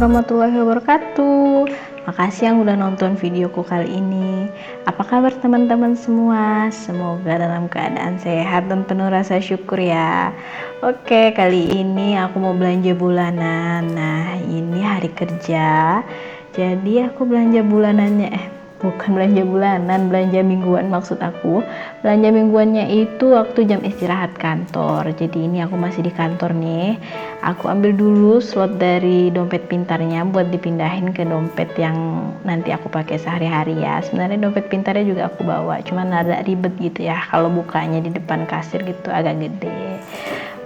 warahmatullahi wabarakatuh. Makasih yang udah nonton videoku kali ini. Apa kabar teman-teman semua? Semoga dalam keadaan sehat dan penuh rasa syukur ya. Oke, kali ini aku mau belanja bulanan. Nah, ini hari kerja. Jadi aku belanja bulanannya bukan belanja bulanan, belanja mingguan maksud aku. Belanja mingguannya itu waktu jam istirahat kantor. Jadi ini aku masih di kantor nih. Aku ambil dulu slot dari dompet pintarnya buat dipindahin ke dompet yang nanti aku pakai sehari-hari ya. Sebenarnya dompet pintarnya juga aku bawa, cuman agak ribet gitu ya kalau bukanya di depan kasir gitu, agak gede.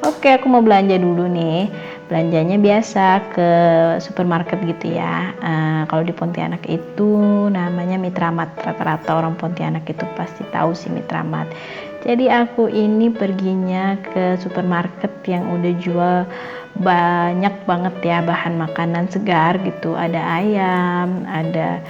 Oke, aku mau belanja dulu nih. Belanjanya biasa ke supermarket gitu ya. Kalau di Pontianak itu namanya Mitramat. Rata-rata orang Pontianak itu pasti tahu sih Mitramat. Jadi aku ini perginya ke supermarket yang udah jual banyak banget ya bahan makanan segar gitu. Ada ayam, ada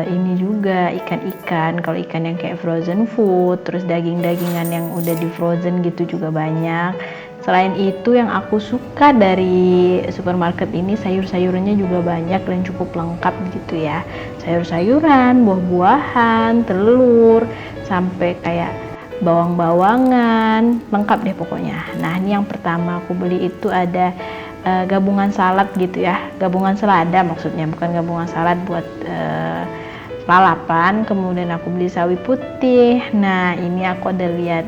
ini juga ikan-ikan. Kalau ikan yang kayak frozen food, terus daging-dagingan yang udah di frozen gitu juga banyak. Selain itu yang aku suka dari supermarket ini, sayur-sayurannya juga banyak dan cukup lengkap gitu ya. Sayur-sayuran, buah-buahan, telur, sampai kayak bawang-bawangan, lengkap deh pokoknya. Nah, ini yang pertama aku beli itu ada gabungan salad gitu ya, gabungan selada maksudnya, bukan gabungan salad buat lalapan. Kemudian aku beli sawi putih. Nah, ini aku ada lihat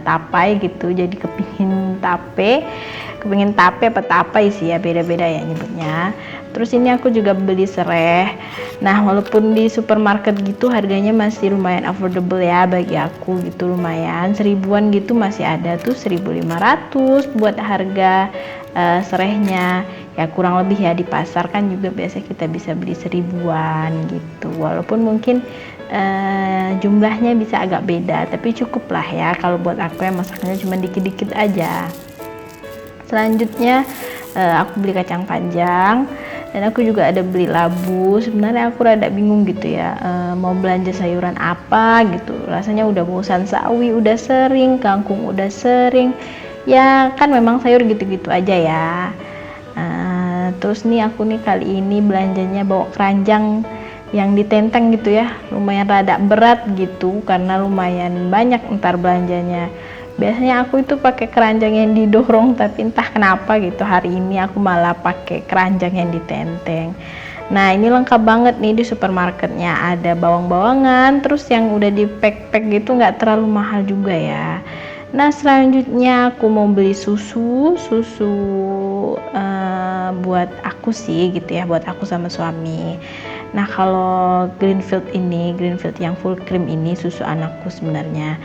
tapai gitu, jadi kepingin tape apa tapai sih ya, beda-beda ya nyebutnya. Terus ini aku juga beli serai. Nah, walaupun di supermarket gitu harganya masih lumayan affordable ya bagi aku gitu, lumayan seribuan gitu masih ada tuh, 1.500 buat harga serainya ya, kurang lebih ya. Di pasar kan juga biasa kita bisa beli seribuan gitu, walaupun mungkin jumlahnya bisa agak beda, tapi cukup lah ya kalau buat aku yang masaknya cuma dikit-dikit aja. Selanjutnya aku beli kacang panjang dan aku juga ada beli labu. Sebenarnya aku rada bingung gitu ya, mau belanja sayuran apa gitu, rasanya udah bosan. Sawi udah sering, kangkung udah sering ya kan, memang sayur gitu-gitu aja ya. Terus nih aku nih kali ini belanjanya bawa keranjang yang ditenteng gitu ya, lumayan rada berat gitu karena lumayan banyak ntar belanjanya. Biasanya aku itu pakai keranjang yang didorong, tapi entah kenapa gitu hari ini aku malah pakai keranjang yang ditenteng. Nah, ini lengkap banget nih di supermarketnya, ada bawang-bawangan, terus yang udah di pack-pack gitu, nggak terlalu mahal juga ya. Nah, selanjutnya aku mau beli susu buat aku sih gitu ya, buat aku sama suami. Nah, kalau Greenfield yang full cream ini susu anakku sebenarnya.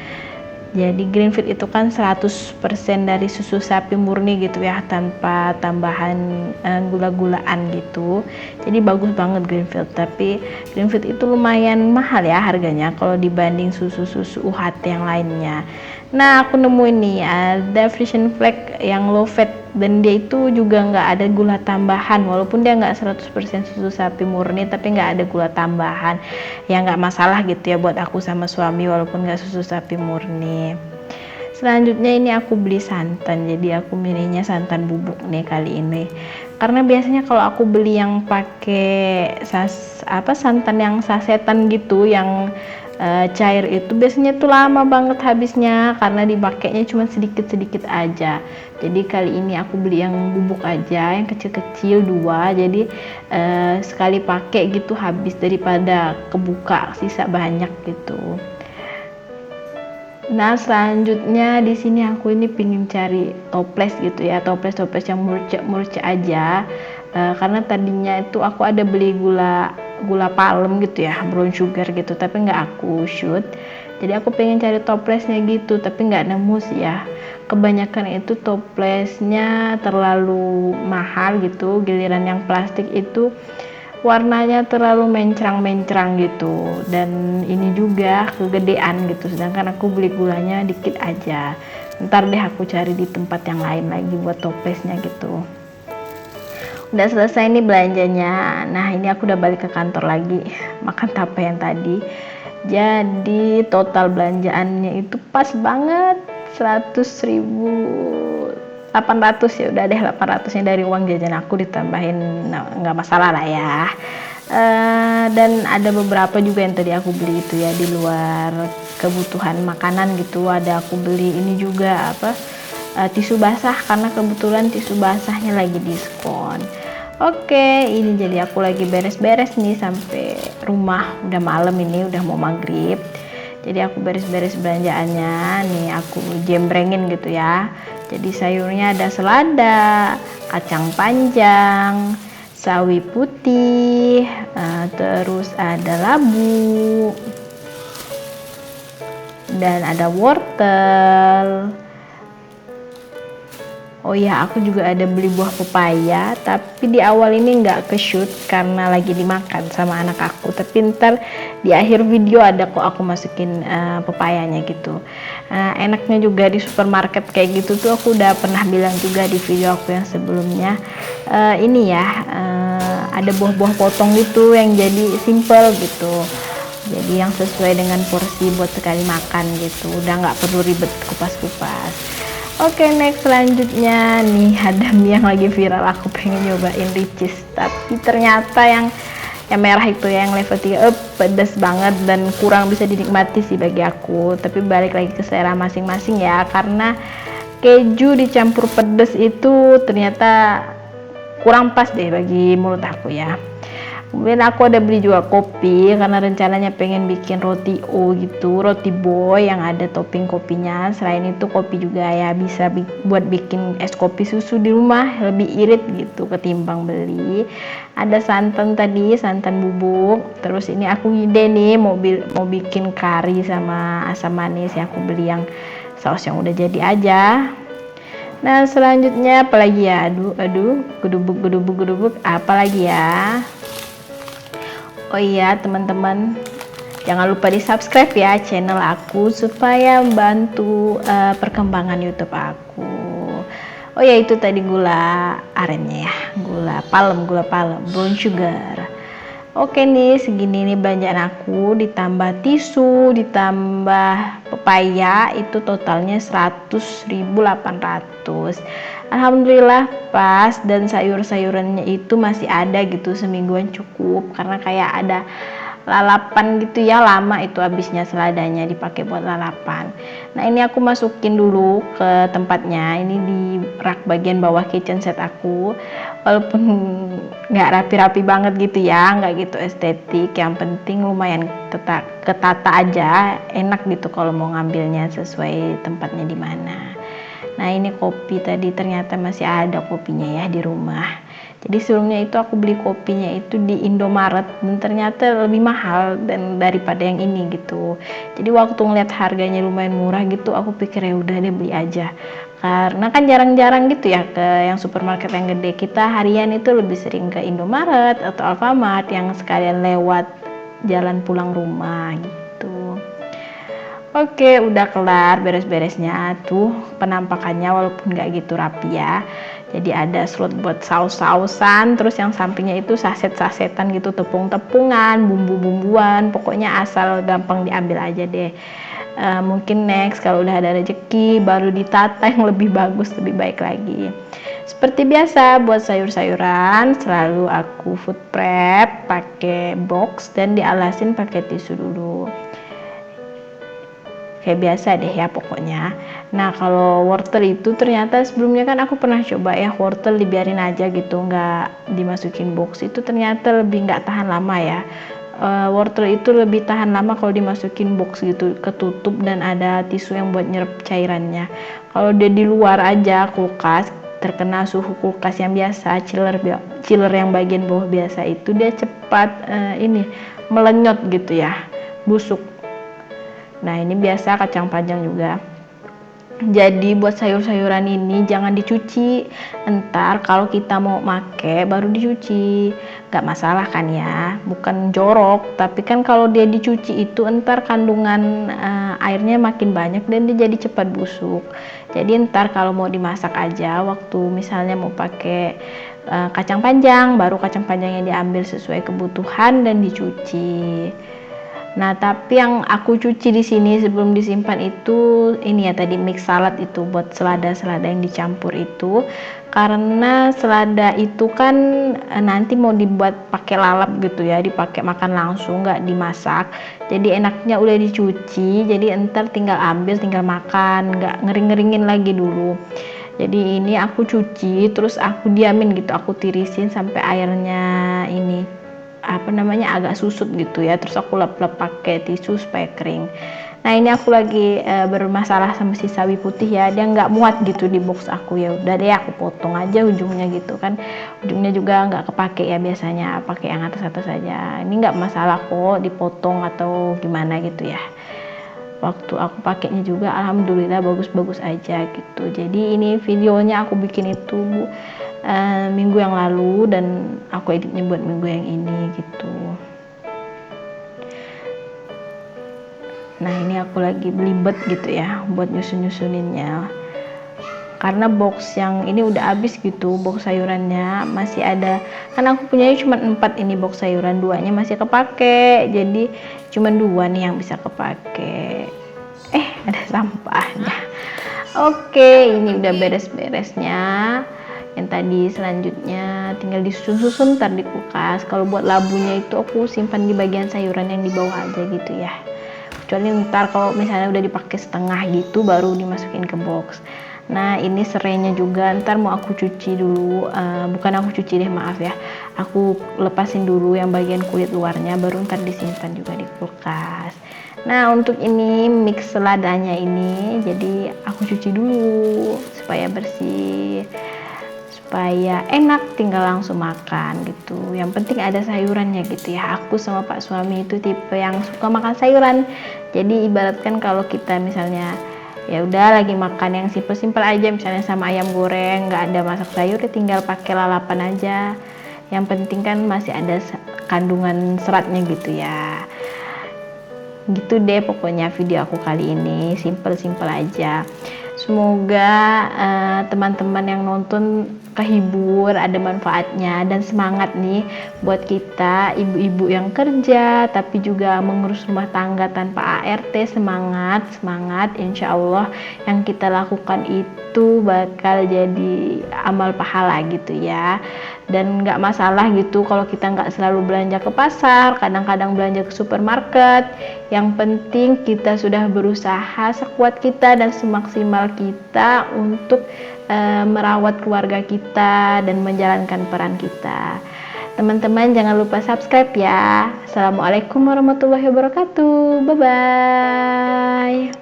Jadi Greenfield itu kan 100% dari susu sapi murni gitu ya, tanpa tambahan gula-gulaan gitu. Jadi bagus banget Greenfield, tapi Greenfield itu lumayan mahal ya harganya kalau dibanding susu-susu UHT yang lainnya. Nah, aku nemuin nih ada Frisian Flag yang low fat dan dia itu juga nggak ada gula tambahan, walaupun dia nggak 100% susu sapi murni, tapi nggak ada gula tambahan ya, nggak masalah gitu ya buat aku sama suami walaupun nggak susu sapi murni. Selanjutnya ini aku beli santan, jadi aku milihnya santan bubuk nih kali ini, karena biasanya kalau aku beli yang pakai santan yang sasetan gitu, yang cair itu biasanya tuh lama banget habisnya karena dipakainya cuma sedikit-sedikit aja. Jadi kali ini aku beli yang bubuk aja, yang kecil-kecil 2, jadi sekali pakai gitu habis daripada kebuka sisa banyak gitu. Nah, selanjutnya di sini aku ini pingin cari toples gitu ya, toples yang murce aja. Karena tadinya itu aku ada beli gula palem gitu ya, brown sugar gitu, tapi nggak aku shoot. Jadi aku pengen cari toplesnya gitu, tapi nggak nemu sih ya. Kebanyakan itu toplesnya terlalu mahal gitu, giliran yang plastik itu warnanya terlalu mencrang-mencrang gitu, dan ini juga kegedean gitu, sedangkan aku beli gulanya dikit aja. Ntar deh aku cari di tempat yang lain lagi buat toplesnya gitu. Udah selesai nih belanjanya. Nah, ini aku udah balik ke kantor lagi makan tape yang tadi. Jadi total belanjaannya itu pas banget 100.000 800, ya udah deh 800-nya dari uang jajan aku ditambahin, nah, nggak masalah lah ya. Dan ada beberapa juga yang tadi aku beli itu ya di luar kebutuhan makanan gitu. Ada aku beli ini juga apa, tisu basah karena kebetulan tisu basahnya lagi diskon. Oke, ini jadi aku lagi beres-beres nih sampai rumah, udah malam ini, udah mau maghrib. Jadi aku beres-beres belanjaannya nih, aku jembrengin gitu ya. Jadi sayurnya ada selada, kacang panjang, sawi putih, terus ada labu, dan ada wortel. Oh ya, aku juga ada beli buah pepaya, tapi di awal ini nggak ke shoot karena lagi dimakan sama anak aku. Tapi ntar di akhir video ada kok aku masukin pepayanya gitu. Enaknya juga di supermarket kayak gitu tuh, aku udah pernah bilang juga di video aku yang sebelumnya. Ini ya, ada buah-buah potong gitu yang jadi simple gitu. Jadi yang sesuai dengan porsi buat sekali makan gitu. Udah nggak perlu ribet kupas-kupas. Oke, next selanjutnya nih ada mie yang lagi viral, aku pengen nyobain Ricis, tapi ternyata yang merah itu ya, yang level 3 pedas banget dan kurang bisa dinikmati sih bagi aku. Tapi balik lagi ke selera masing-masing ya, karena keju dicampur pedas itu ternyata kurang pas deh bagi mulut aku ya. Kemudian aku ada beli juga kopi karena rencananya pengen bikin roti gitu, roti boy yang ada topping kopinya. Selain itu kopi juga ya bisa buat bikin es kopi susu di rumah, lebih irit gitu ketimbang beli. Ada santan tadi, santan bubuk. Terus ini aku ide nih mau bikin kari sama asam manis ya, aku beli yang saus yang udah jadi aja. Nah selanjutnya apalagi ya, aduh gedubuk apalagi ya. Oh iya teman-teman, jangan lupa di subscribe ya channel aku supaya membantu perkembangan YouTube aku. Oh ya, itu tadi gula arennya ya, gula palem, brown sugar. Oke nih, segini nih belanjaan aku, ditambah tisu, ditambah pepaya, itu totalnya 100.800. Alhamdulillah pas, dan sayur-sayurannya itu masih ada gitu, semingguan cukup, karena kayak ada lalapan gitu ya, lama itu habisnya seladanya dipakai buat lalapan. Nah ini aku masukin dulu ke tempatnya, ini di rak bagian bawah kitchen set aku, walaupun nggak rapi-rapi banget gitu ya, nggak gitu estetik, yang penting lumayan ketata aja, enak gitu kalau mau ngambilnya sesuai tempatnya di mana. Nah ini kopi tadi ternyata masih ada kopinya ya di rumah. Jadi sebelumnya itu aku beli kopinya itu di Indomaret dan ternyata lebih mahal dan daripada yang ini gitu. Jadi waktu ngeliat harganya lumayan murah gitu, aku pikir ya udah deh beli aja. Karena kan jarang-jarang gitu ya ke yang supermarket yang gede. Kita harian itu lebih sering ke Indomaret atau Alfamart yang sekalian lewat jalan pulang rumah gitu. Oke, udah kelar beres-beresnya tuh penampakannya, walaupun nggak gitu rapi ya. Jadi ada slot buat saus-sausan, terus yang sampingnya itu saset-sasetan gitu, tepung-tepungan, bumbu-bumbuan, pokoknya asal gampang diambil aja deh. Mungkin next kalau udah ada rezeki baru ditata yang lebih bagus, lebih baik lagi. Seperti biasa buat sayur-sayuran selalu aku food prep pakai box dan dialasin pakai tisu dulu. Kayak biasa deh ya pokoknya. Nah kalau wortel itu ternyata sebelumnya kan aku pernah coba ya, wortel dibiarin aja gitu, nggak dimasukin box, itu ternyata lebih nggak tahan lama ya. Wortel itu lebih tahan lama kalau dimasukin box gitu, ketutup dan ada tisu yang buat nyerap cairannya. Kalau dia di luar aja kulkas, terkena suhu kulkas yang biasa, chiller yang bagian bawah biasa itu, dia cepat ini melenyot gitu ya, busuk. Nah ini biasa kacang panjang juga. Jadi buat sayur-sayuran ini jangan dicuci, entar kalau kita mau make baru dicuci, gak masalah kan ya, bukan jorok. Tapi kan kalau dia dicuci itu entar kandungan airnya makin banyak dan dia jadi cepat busuk. Jadi entar kalau mau dimasak aja, waktu misalnya mau pakai kacang panjang, baru kacang panjangnya diambil sesuai kebutuhan dan dicuci. Nah, tapi yang aku cuci di sini sebelum disimpan itu ini ya tadi mix salad itu buat selada-selada yang dicampur itu. Karena selada itu kan nanti mau dibuat pakai lalap gitu ya, dipakai makan langsung, nggak dimasak. Jadi enaknya udah dicuci, jadi entar tinggal ambil, tinggal makan, nggak ngering-ngeringin lagi dulu. Jadi ini aku cuci, terus aku diamin gitu, aku tirisin sampai airnya ini agak susut gitu ya, terus aku lap-lap pakai tisu supaya kering. Nah, ini aku lagi bermasalah sama si sawi putih ya, dia nggak muat gitu di box aku. Ya udah deh, aku potong aja ujungnya gitu kan, ujungnya juga nggak kepake ya, biasanya pakai yang atas-atas saja. Ini nggak masalah kok dipotong atau gimana gitu ya. Waktu aku pakainya juga alhamdulillah bagus-bagus aja gitu. Jadi ini videonya aku bikin itu minggu yang lalu dan aku editnya buat minggu yang ini gitu. Nah, ini aku lagi belibet gitu ya buat nyusuninnya, karena box yang ini udah habis gitu, box sayurannya masih ada, kan aku punya cuma 4 ini box sayuran, 2-nya masih kepake, jadi cuma 2 nih yang bisa kepake. Ada sampahnya. Oke, ini udah beres-beresnya. Yang tadi selanjutnya tinggal disusun-susun ntar di kulkas. Kalau buat labunya itu aku simpan di bagian sayuran yang di bawah aja gitu ya. Kecuali ntar kalau misalnya udah dipakai setengah gitu baru dimasukin ke box. Nah, ini serainya juga ntar mau aku cuci dulu, bukan aku cuci deh, maaf ya, aku lepasin dulu yang bagian kulit luarnya, baru ntar disimpan juga di kulkas. Nah, untuk ini mix seladanya ini jadi aku cuci dulu supaya bersih, supaya enak tinggal langsung makan gitu. Yang penting ada sayurannya gitu ya. Aku sama Pak suami itu tipe yang suka makan sayuran. Jadi ibaratkan kalau kita misalnya ya udah lagi makan yang simpel-simpel aja, misalnya sama ayam goreng nggak ada masak sayur, ya tinggal pakai lalapan aja. Yang penting kan masih ada kandungan seratnya gitu ya. Gitu deh pokoknya video aku kali ini, simple-simple aja. Semoga teman-teman yang nonton kehibur, ada manfaatnya dan semangat nih buat kita ibu-ibu yang kerja tapi juga mengurus rumah tangga tanpa ART. Semangat, insya Allah yang kita lakukan itu bakal jadi amal pahala gitu ya. Dan nggak masalah gitu kalau kita nggak selalu belanja ke pasar, kadang-kadang belanja ke supermarket. Yang penting kita sudah berusaha sekuat kita dan semaksimal kita untuk merawat keluarga kita dan menjalankan peran kita. Teman-teman jangan lupa subscribe ya. Assalamualaikum warahmatullahi wabarakatuh. Bye bye.